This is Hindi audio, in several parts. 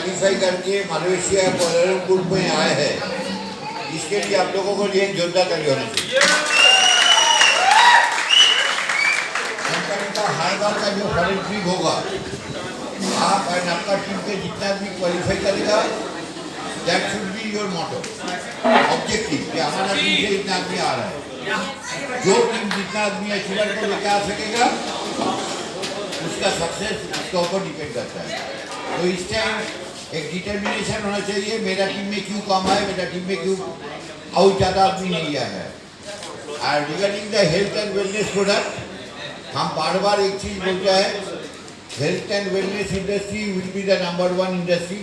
क्वालिफाई करके मलेशिया कोलंबुर में आए हैं, इसके लिए आप लोगों को लिए जोरदार ताली होनी चाहिए। कंपनी का हर बार का जो फॉरेन ट्रिप होगा, आप और आपका टीम के जितना भी क्वालिफाई करेगा, that should be your motto objective कि हमारा टीम से इतना आदमी आ रहा है। जो टीम जितना आदमी अचीवर को लेकर आ सकेगा, उसका सक्सेस उसके ऊपर डिपेंड करता है। तो इस टाइम एक डिटर्मिनेशन होना चाहिए, मेरा टीम में क्यों कम है, मेरा टीम में क्यों और ज़्यादा आदमी नहीं आया है। और regarding the health and wellness product, हम बार बार एक चीज़ बोलते हैं, health and wellness industry will be the number 1 industry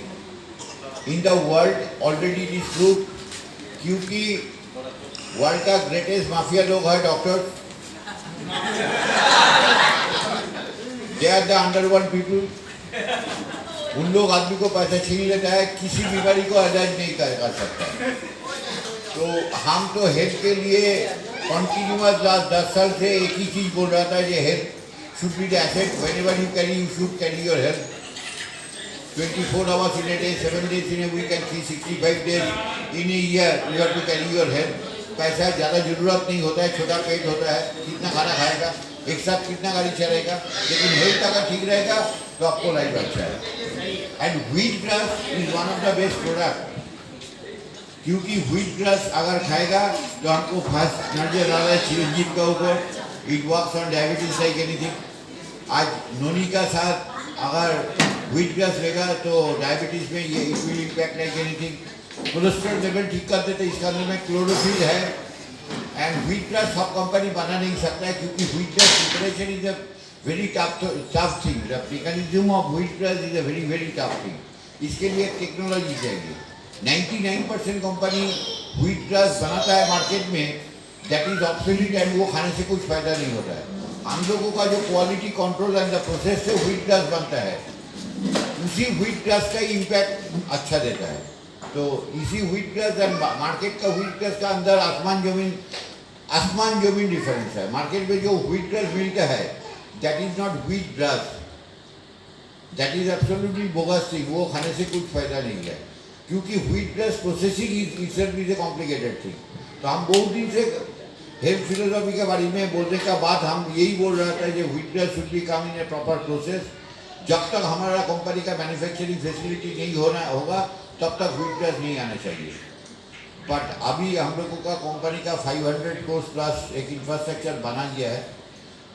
in the world. Already it is prove, क्योंकि वर्ल्ड का ग्रेटेस्ट माफिया लोग है doctors, they are the underworld people. उन लोग आदमी को पैसा छीन लेता है, किसी बीमारी को इलाज नहीं कर सकता है। तो हम तो हेल्थ के लिए कंटिन्यूअस लास्ट 10 साल से एक ही चीज़ बोल रहा था, ये health should be the asset, whenever you carry you should carry your health 24 hours in a day, 7 days in a week and 365 days in a year you have to carry your health। पैसा ज़्यादा ज़रूरत नहीं होता है, छोटा पेट होता है, कितना खाना खाएगा, एक साथ कितना गाड़ी चलाएगा, लेकिन हेल्थ अगर ठीक रहेगा तो आपको लाइफ अच्छा है। And wheat grass is one of the best product, क्योंकि व्हीट ग्रास अगर खाएगा तो हमको फास्ट नजर आ रहा है चिरंजीव का ऊपर, it works on diabetes like anything. आज नोनी का साथ अगर व्हीट ग्रास लेगा तो डायबिटीज में ये it will impact like anything. Cholesterol level ठीक कर देते, इसका अंदर में क्लोरोफिल है। एंड व्हीट ग्रास सब कंपनी बना नहीं सकता है, क्योंकि wheat grass preparation is a very tough thing. The mechanism of wheat grass is a very tough thing. इसके लिए टेक्नोलॉजी चाहिए। 99% कंपनी व्हीट ग्रास बनाता है मार्केट में, दैट इज ऑब्सोल्यूट, एंड वो खाने से कुछ फायदा नहीं होता है। हम लोगों का जो quality control and the process से व्हीट ग्रास बनता है, उसी व्हीट ग्रास का इम्पैक्ट अच्छा देता है। तो इसी व्हीट ग्रास एंड मार्केट का व्हीट ग्रास का अंदर आसमान जमीन डिफरेंस है। मार्केट में जो व्हीट ग्रास मिलता है, that is not wheat grass, that is absolutely bogus thing. वो खाने से कुछ फायदा नहीं है, क्योंकि wheat grass processing is a complicated thing. तो हम बहुत दिन से हेल्थ फिलोसॉफी के बारे में बोलने का बाद हम यही बोल रहा था, जो wheat grass should be come in A proper process. जब तक हमारा कंपनी का मैन्युफैक्चरिंग फैसिलिटी नहीं होगा, तब तक व्हीट ग्रास नहीं आना चाहिए। बट अभी हम लोगों का कंपनी का 500 कोर्स प्लस एक इंफ्रास्ट्रक्चर बना गया है,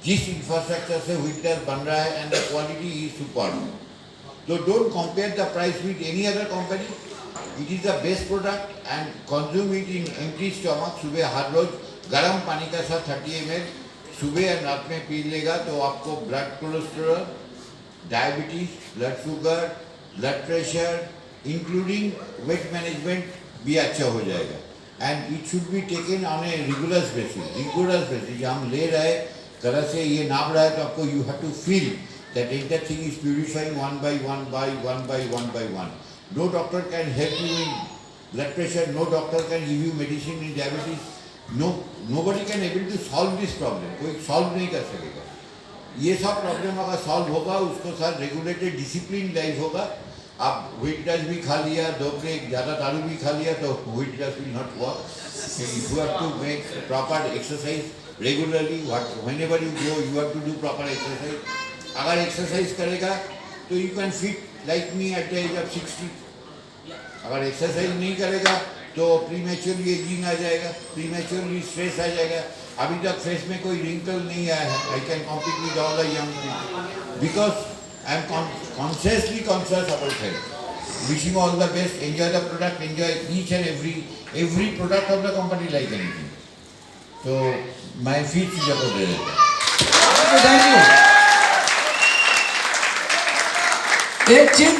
जिस इंफ्रास्ट्रक्चर से व्हीट ग्रास बन रहा है, and the quality is super. तो don't compare the price with any other company, it is the best product and consume it in empty stomach. सुबह हर रोज गर्म पानी का साथ 30 ml सुबह और रात में पी लेगा तो आपको blood cholesterol, diabetes, blood sugar, blood pressure, including weight management भी अच्छा हो जाएगा। And it should be taken on a regular basis. हम ले रहे तरह से ये नाप रहा है, तो आपको you have to feel that entire thing is purifying one by one. No doctor can help you in blood pressure, no doctor can give you medicine in diabetes, nobody can able to solve this problem। कोई सॉल्व नहीं कर सकेगा। ये सब प्रॉब्लम अगर सॉल्व होगा, उसको साथ रेगुलेटेड डिसिप्लिन लाइफ होगा। आप व्हीट ग्रास भी खा लिया, 2 ब्रेक ज़्यादा दारू भी खा लिया, तो wheat grass will not work. You have to make proper exercise regularly, whenever you go you have to do proper exercise. अगर एक्सरसाइज करेगा तो you can fit like me at the age of 60। अगर एक्सरसाइज नहीं करेगा तो प्रीमेच्योरली एजिंग आ जाएगा, प्रीमेच्योरली स्ट्रेस आ जाएगा। अभी तक फेस में कोई रिंकल नहीं आया है। I can compete with all the young people because I am consciously conscious about health. Wishing all the best, enjoy the product, enjoy each and every product of the company like anything. तो मैं फिर चीज़ों को दे देता हूँ। Thank you. एक चीज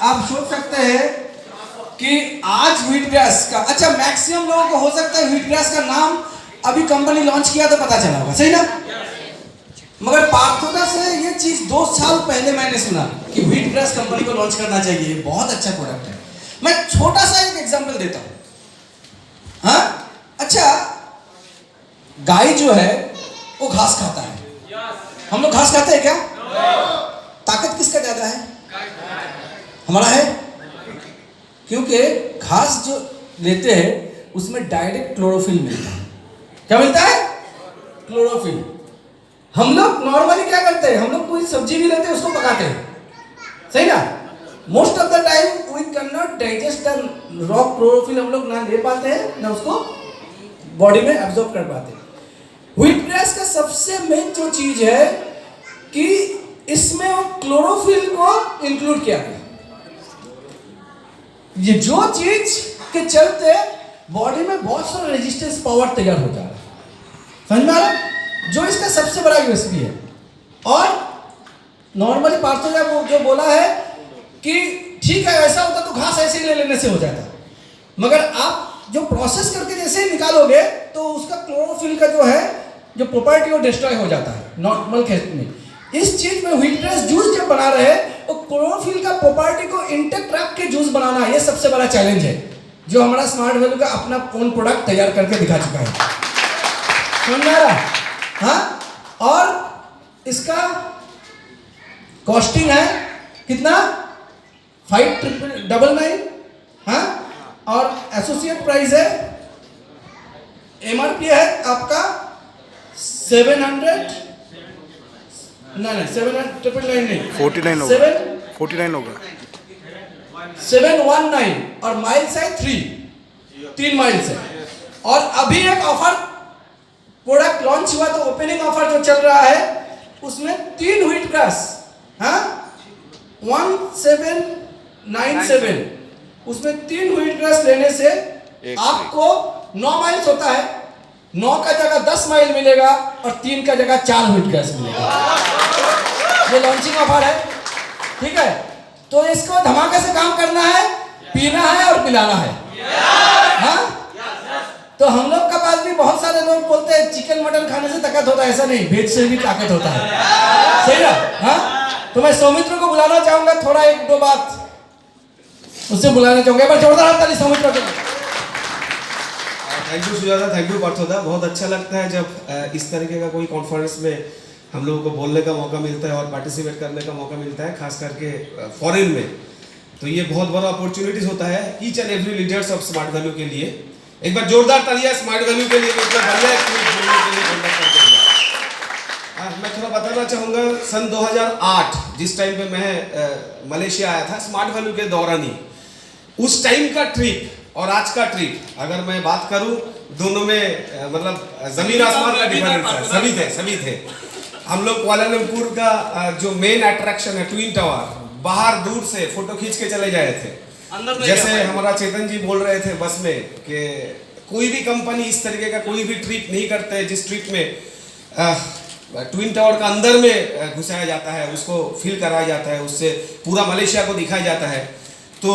आप सोच सकते हैं कि आज व्हीट ग्रास का, अच्छा मैक्सिमम लोगों को हो सकता है व्हीट ग्रास का नाम अभी कंपनी लॉन्च किया तो पता चला होगा, सही ना? मगर पार्थोदा से ये चीज 2 साल पहले मैंने सुना कि व्हीट ग्रास कंपनी को लॉन्च करना चाहिए, बहुत अच्छा प्रोडक्ट है। मैं छोटा सा एक एग्जांपल देता हूं। हाँ, अच्छा, गाय जो है वो घास खाता है। हम लोग घास खाते हैं क्या? ताकत किसका ज्यादा है? हमारा है। क्योंकि घास जो लेते हैं उसमें डायरेक्ट क्लोरोफिल मिलता है। क्या मिलता है? क्लोरोफिल। हम लोग नॉर्मली क्या करते हैं, हम लोग कोई सब्जी भी लेते हैं उसको पकाते हैं, सही ना? Most of the time we can not digest the raw chlorophyll, हम लोग ना ले पाते हैं ना उसको बॉडी में एब्जॉर्ब कर पाते हैं। व्हीट ग्रास का सबसे मेन जो चीज है कि इसमें वो क्लोरोफिल को इंक्लूड किया गया। ये जो चीज के चलते बॉडी में बहुत सारा रेजिस्टेंस पावर तैयार हो जा रहा है, समझ में आ रहा है? जो इसका सबसे बड़ा यूएसपी है। और नॉर्मली पार्थो ने वो जो बोला है कि ठीक है ऐसा होता तो घास ऐसे ही ले लेने से हो जाता, मगर आप जो प्रोसेस करके जैसे ही निकालोगे तो उसका क्लोरोफिल का जो है जो प्रॉपर्टी वो डिस्ट्रॉय हो जाता है नॉर्मल केस में। इस चीज में व्हीट ग्रास जूस जब बना रहे हैं तो क्लोरोफिल का प्रॉपर्टी को इंटेक्ट रख के जूस बनाना, ये सबसे बड़ा चैलेंज है जो हमारा स्मार्ट वैल्यू का अपना ओन प्रोडक्ट तैयार करके दिखा चुका है। समझ आ रहा? हाँ। और इसका कॉस्टिंग है कितना? 5999। हाँ। और एसोसिएट प्राइस है, एमआरपी है आपका 700 नहीं 799 नहीं 49 होगा, 49 होगा 719 और माइल्स है 3 माइल्स है। और अभी एक ऑफर प्रोडक्ट लॉन्च हुआ तो ओपनिंग ऑफर जो चल रहा है उसमें 3 व्हीट ग्रास, हाँ 1797, उसमें 3 व्हीट ग्रास लेने से आपको 9 माइल्स होता है, 9 का जगह 10 माइल मिलेगा और 3 का जगह 4 व्हीट ग्रास मिलेगा। ये लॉन्चिंग ऑफर है, ठीक है? तो इसको धमाके से काम करना है, पीना है और पिलाना है। हाँ? तो हम लोग का पास भी बहुत सारे लोग बोलते हैं चिकन मटन खाने से ताकत होता है, ऐसा नहीं, वेज से भी ताकत होता है, सही ना? हाँ? तो मैं सौमित्र को बुलाना चाहूंगा, थोड़ा 1-2 बात उससे बुलाना चाहूंगा। एक बार जोरदार ताली सौमित्र को। Thank you Sujata, thank you पार्थोदा। बहुत अच्छा लगता है जब इस तरीके का कोई कॉन्फ्रेंस में हम लोगों को बोलने का मौका मिलता है और पार्टिसिपेट करने का मौका मिलता है, खास करके फॉरेन में। तो ये बहुत बड़ा अपॉर्चुनिटीज होता है each and every leaders of smart value के लिए। एक बार जोरदार तालियां स्मार्ट वैल्यू के लिए, मैं थोड़ा बताना चाहूँगा। सन 2008 जिस टाइम पे मैं मलेशिया आया था स्मार्ट वैल्यू के दौरान ही, उस टाइम का ट्रिप और आज का ट्रिप अगर मैं बात करूं, दोनों में मतलब जमीन आसमान का डिफरेंस है। सभी थे हम लोग कुआलालंपुर का जो मेन अट्रैक्शन है ट्विन टावर, बाहर दूर से फोटो खींच के चले जाए थे। जैसे हमारा चेतन जी बोल रहे थे बस में कि कोई भी कंपनी इस तरीके का कोई भी ट्रिप नहीं करते जिस ट्रिप में ट्विन टावर का अंदर में घुसाया जाता है, उसको फील कराया जाता है, उससे पूरा मलेशिया को दिखाया जाता है। तो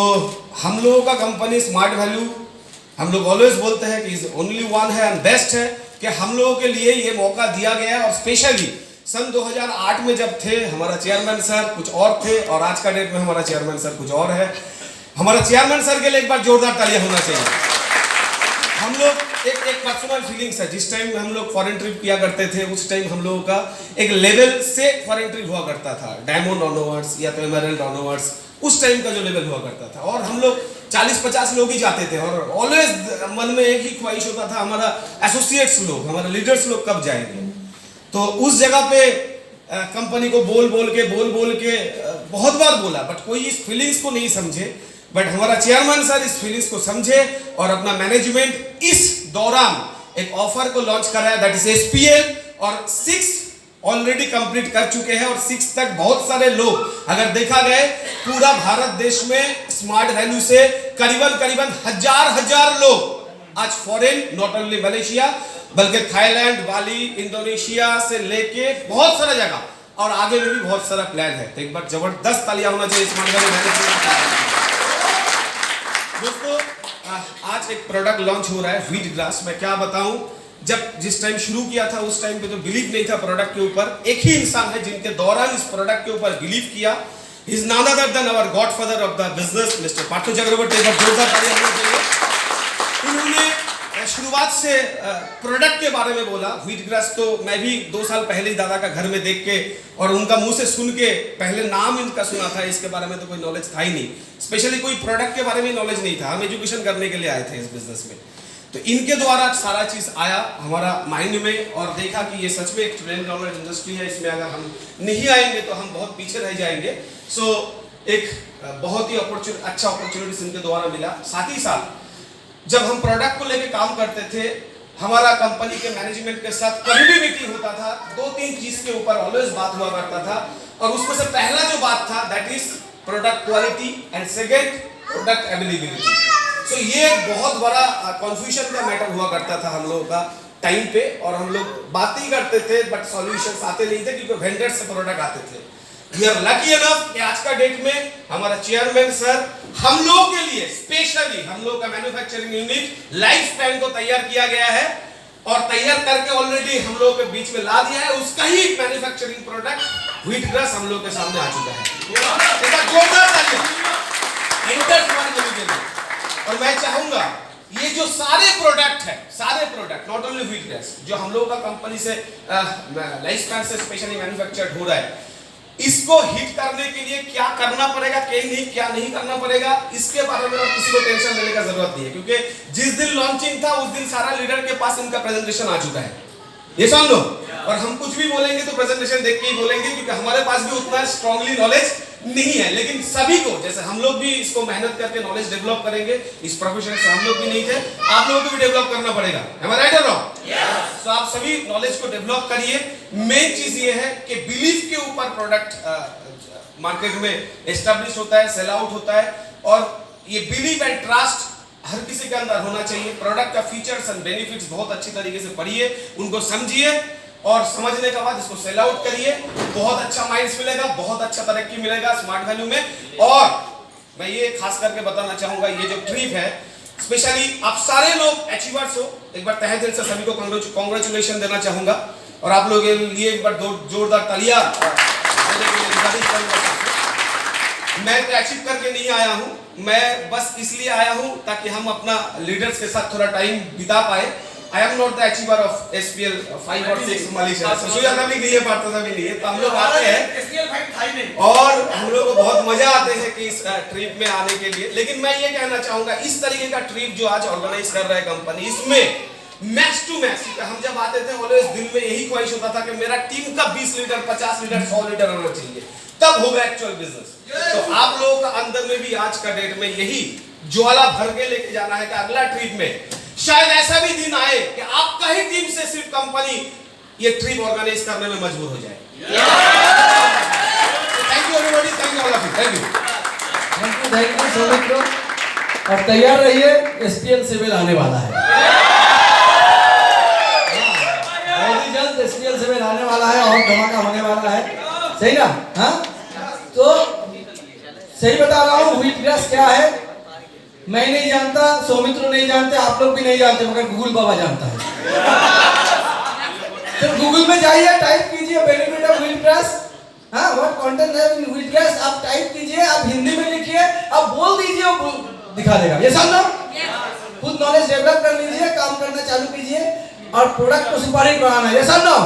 हम लोगों का कंपनी स्मार्ट वैल्यू, हम लोग ऑलवेज बोलते हैं कि इज ओनली वन है एंड बेस्ट है कि हम लोगों के लिए ये मौका दिया गया। और स्पेशली सन 2008 में जब थे हमारा चेयरमैन सर कुछ और थे और आज का डेट में हमारा चेयरमैन सर कुछ और है। हमारा चेयरमैन सर के लिए एक बार जोरदार तालियां होना चाहिए। हम लोग एक पर्सनल फीलिंग्स है, जिस टाइम हम लोग फॉरेन ट्रिप किया करते थे उस टाइम हम लोगों का एक लेवल से फॉरेन ट्रिप हुआ करता था, डायमंड ऑनवर्ड्स या तो एमरल्ड ऑनवर्ड्स, उस टाइम का जो लेवल हुआ करता था। और हम लोग 40-50 लोग ही जाते थे और ऑलवेज मन में एक ही ख्वाहिश होता था हमारा एसोसिएट्स लोग, हमारा लीडर्स लोग कब जाएंगे। तो उस जगह पे कंपनी को बोल के बहुत बार बोला, बट कोई इस फीलिंग्स को नहीं समझे। बट हमारा चेयरमैन सर इस फीलिंग्स को समझे और अपना मैनेजमेंट इस दौरान एक ऑफर को लॉन्च कराया, दैट इज SPL, और 6 ऑलरेडी कंप्लीट कर चुके हैं और 6 तक बहुत सारे लोग, अगर देखा गए पूरा भारत देश में स्मार्ट वैल्यू से करीबन हजार लोग आज फॉरेन, नॉट ओनली मलेशिया बल्कि थाईलैंड, बाली, इंडोनेशिया से लेके बहुत सारा जगह और आगे में भी बहुत सारा प्लान है। तो एक बार जबरदस्त तालियां होना चाहिए स्मार्ट वैल्यू मैनेजमेंट। दोस्तों आज एक प्रोडक्ट लॉन्च हो रहा है व्हीट ग्रास। मैं क्या बताऊं, जब जिस टाइम शुरू किया था उस टाइम पे तो बिलीव नहीं था प्रोडक्ट के ऊपर। एक ही इंसान है जिनके दौरान इस प्रोडक्ट के ऊपर बिलीव किया, is none other than our godfather of the business mister Partho Chakraborty. जोरदार तालियां होनी चाहिए। इन्होंने शुरुआत से प्रोडक्ट के बारे में बोला। व्हीट ग्रास तो मैं भी 2 साल पहले ही दादा का घर में देख के और उनका मुंह से सुन के पहले नाम इनका सुना था, इसके बारे में तो कोई नॉलेज था ही नहीं, स्पेशली कोई प्रोडक्ट के बारे में नॉलेज नहीं था। हम एजुकेशन करने के लिए आए थे इस बिजनेस में, तो इनके द्वारा सारा चीज आया हमारा माइंड में और देखा कि ये सच में एक $1 ट्रिलियन इंडस्ट्री है, इसमें अगर हम नहीं आएंगे तो हम बहुत पीछे रह जाएंगे। सो एक बहुत ही अच्छा अपॉर्चुनिटी इनके द्वारा मिला। साथ ही साथ जब हम प्रोडक्ट को लेके काम करते थे, हमारा कंपनी के मैनेजमेंट के साथ कभी भी मीटिंग होता था, 2-3 चीज के ऊपर ऑलवेज बात हुआ करता था, और उसमें से पहला जो बात था that is product quality and second product availability. So ये एक बहुत बड़ा कंफ्यूजन का मैटर हुआ करता था हम लोगों का टाइम पे, और हम लोग बात ही करते थे बट सॉल्यूशंस आते नहीं थे क्योंकि वेंडर से प्रोडक्ट आते थे। वी आर लकी इनफ कि आज का डेट में हमारा चेयरमैन सर हम लोग के लिए स्पेशली हम लोग का मैन्युफैक्चरिंग यूनिट लाइफ स्पैन को तैयार किया गया है और तैयार करके ऑलरेडी हम लोग के बीच में ला दिया है। उसका ही मैन्युफैक्चरिंग प्रोडक्ट व्हीट ग्रास हम लोग के सामने आ चुका है। जोरदार तालियां। और मैं चाहूंगा ये जो सारे प्रोडक्ट है, सारे product not only wheat grass जो हम लोग का कंपनी से लाइफ स्पैन से स्पेशली मैन्युफैक्चर्ड हो रहा है, इसको हिट करने के लिए क्या करना पड़ेगा, क्या नहीं करना पड़ेगा, इसके बारे में और किसी को टेंशन लेने का जरूरत नहीं है, क्योंकि जिस दिन लॉन्चिंग था उस दिन सारा लीडर के पास इनका प्रेजेंटेशन आ चुका है, ये समझ लो। और हम कुछ भी बोलेंगे तो प्रेजेंटेशन देख के ही बोलेंगे, क्योंकि हमारे पास भी उतना स्ट्रांगली नॉलेज नहीं है। लेकिन सभी को, जैसे हम लोग भी इसको मेहनत करके नॉलेज डेवलप करेंगे, इस प्रोफेशन से हम लोग भी नहीं थे, आप लोगों को भी डेवलप करना पड़ेगा। Am I right or wrong? Yes. तो आप सभी नॉलेज को डेवलप करिए। मेन चीज ये है कि बिलीफ के ऊपर प्रोडक्ट मार्केट में एस्टैब्लिश होता है, सेल आउट होता है, और ये बिलीफ एंड ट्रस्ट हर किसी के अंदर होना चाहिए। प्रोडक्ट का फीचर्स एंड बेनिफिट्स बहुत अच्छी तरीके से पढ़िए, उनको समझिए, और समझने के बाद इसको सेल आउट करिए। बहुत अच्छा माइंड्स मिलेगा, बहुत अच्छा तरक्की मिलेगा स्मार्ट वैल्यू में। और मैं ये खास करके बताना चाहूंगा, ये जो ट्रिप है स्पेशली आप सारे लोग अचीवर्स हो, एक बार तहे दिल से सभी को कांग्रेचुलेशन देना चाहूंगा, और आप लोगों के लिए एक बार जोरदार तालियां। मैं तो अचीव करके नहीं आया हूं, मैं बस इसलिए आया हूं ताकि हम अपना लीडर्स के साथ थोड़ा टाइम बिता पाए। I am not the achiever of SPL 5 और 6 मलेशिया, सुजाता भी नहीं है, पार्था भी नहीं है, तो हम लोग आते हैं SPL 5 था ही नहीं, और हम लोग को बहुत मजा आते हैं कि इस ट्रिप में आने के लिए। लेकिन मैं ये कहना चाहूंगा, इस तरीके का ट्रिप जो आज ऑर्गेनाइज कर रहा है कंपनी, इसमें मैच टू मैच, हम जब आते थे ऑलवेज दिल में यही ख्वाहिश होता था कि मेरा टीम का 20 लीटर 50 लीटर 100 लीटर होना चाहिए, तब होगा एक्चुअल बिजनेस। तो आप लोगों का अंदर में भी आज का डेट में यही ज्वाला भर के लेके जाना है कि अगला ट्रिप में शायद ऐसा भी दिन आए कि आपका ही टीम से सिर्फ कंपनी ये ट्रिप ऑर्गेनाइज करने में मजबूर हो जाए। Thank you everybody, thank you all of you, thank you Saumitra, और तैयार रहिए, SPL 7 आने वाला है। बहुत ही जल्द SPL 7 आने वाला है और धमाका होने वाला है, सही ना? हाँ, तो सही बता रहा हूँ, व्हीट ग्रास क्या है मैं नहीं जानता, सौमित्र नहीं जानते, आप लोग भी नहीं जानते, मगर गूगल बाबा जानता है। तो गूगल में जाइए, टाइप कीजिए बेनिफिट ऑफ व्हीट ग्रास, हाँ, व्हाट कंटेंट है इन व्हीट ग्रास, आप टाइप कीजिए, आप हिंदी में लिखिए, आप बोल दीजिए, वो दिखा देगा। ये समझो, खुद नॉलेज डेवलप कर लीजिए, काम करना चालू कीजिए, और प्रोडक्ट को सुपारी बढ़ाना, ये समझो।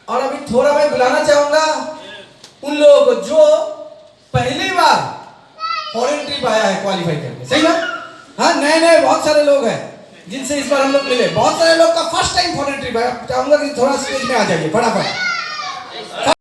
और अभी थोड़ा मैं बुलाना चाहूंगा उन लोगों को जो पहली बार फॉरेन ट्रिप आया है क्वालिफाई करके, सही ना? हाँ, नए बहुत सारे लोग हैं जिनसे इस बार हम लोग मिले, बहुत सारे लोग का फर्स्ट टाइम फॉरेन ट्रिप है। चाहूंगा कि थोड़ा स्टेज में आ जाइए फटाफट।